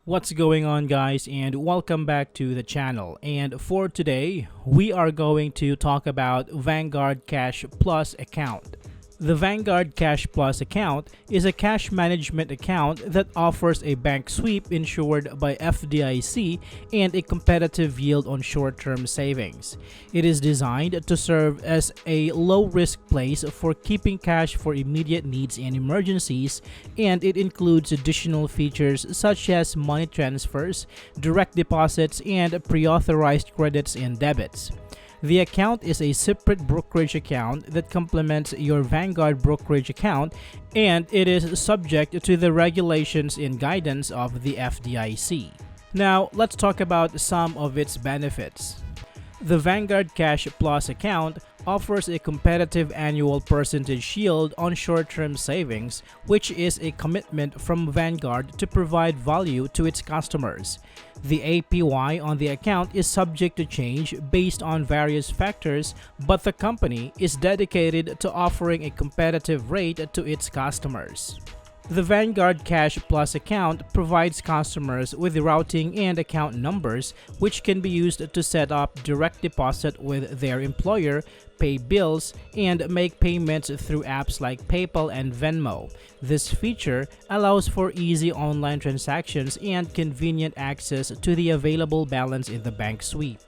What's going on, guys, and welcome back to the channel. And for today, we are going to talk about Vanguard Cash Plus account. The Vanguard Cash Plus account is a cash management account that offers a bank sweep insured by FDIC and a competitive yield on short-term savings. It is designed to serve as a low-risk place for keeping cash for immediate needs and emergencies, and it includes additional features such as money transfers, direct deposits, and pre-authorized credits and debits. The account is a separate brokerage account that complements your Vanguard brokerage account, and it is subject to the regulations and guidance of the FDIC. Now, let's talk about some of its benefits. The Vanguard Cash Plus account offers a competitive annual percentage yield on short-term savings, which is a commitment from Vanguard to provide value to its customers. The APY on the account is subject to change based on various factors, but the company is dedicated to offering a competitive rate to its customers. The Vanguard Cash Plus account provides customers with routing and account numbers, which can be used to set up direct deposit with their employer, pay bills, and make payments through apps like PayPal and Venmo. This feature allows for easy online transactions and convenient access to the available balance in the bank sweep.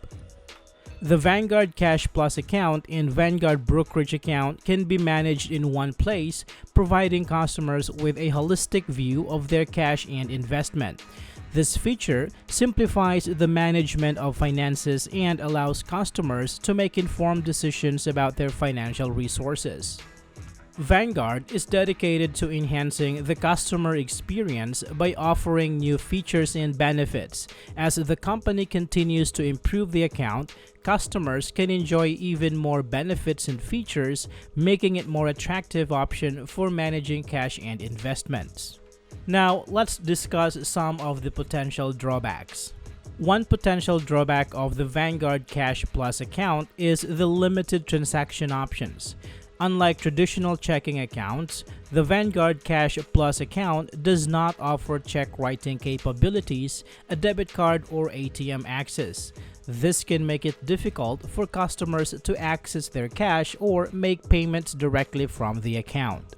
The Vanguard Cash Plus account and Vanguard brokerage account can be managed in one place, providing customers with a holistic view of their cash and investment. This feature simplifies the management of finances and allows customers to make informed decisions about their financial resources. Vanguard is dedicated to enhancing the customer experience by offering new features and benefits. As the company continues to improve the account, customers can enjoy even more benefits and features, making it a more attractive option for managing cash and investments. Now, let's discuss some of the potential drawbacks. One potential drawback of the Vanguard Cash Plus account is the limited transaction options. Unlike traditional checking accounts, the Vanguard Cash Plus account does not offer check writing capabilities, a debit card, or ATM access. This can make it difficult for customers to access their cash or make payments directly from the account.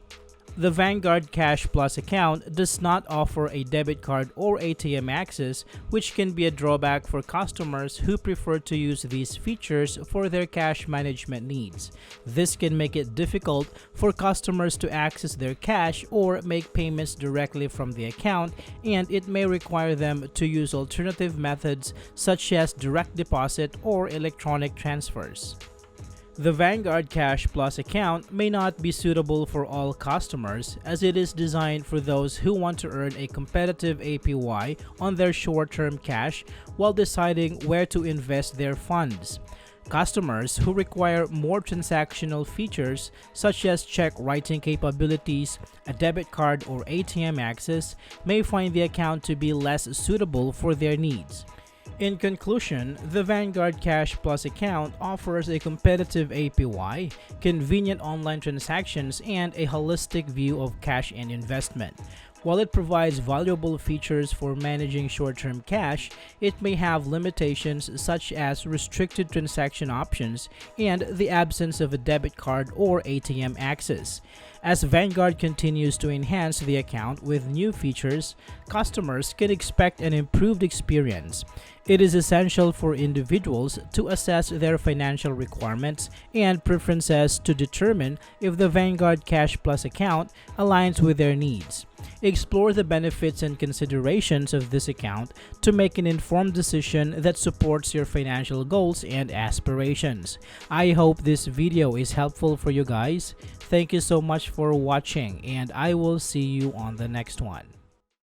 The Vanguard Cash Plus account does not offer a debit card or ATM access, which can be a drawback for customers who prefer to use these features for their cash management needs. This can make it difficult for customers to access their cash or make payments directly from the account, and it may require them to use alternative methods such as direct deposit or electronic transfers. The Vanguard Cash Plus account may not be suitable for all customers, as it is designed for those who want to earn a competitive APY on their short-term cash while deciding where to invest their funds. Customers who require more transactional features such as check writing capabilities, a debit card, or ATM access may find the account to be less suitable for their needs. In conclusion, the Vanguard Cash Plus account offers a competitive APY, convenient online transactions, and a holistic view of cash and investment. While it provides valuable features for managing short-term cash, it may have limitations such as restricted transaction options and the absence of a debit card or ATM access. As Vanguard continues to enhance the account with new features, customers can expect an improved experience. It is essential for individuals to assess their financial requirements and preferences to determine if the Vanguard Cash Plus account aligns with their needs. Explore the benefits and considerations of this account to make an informed decision that supports your financial goals and aspirations. I hope this video is helpful for you guys. Thank you so much for watching, and I will see you on the next one.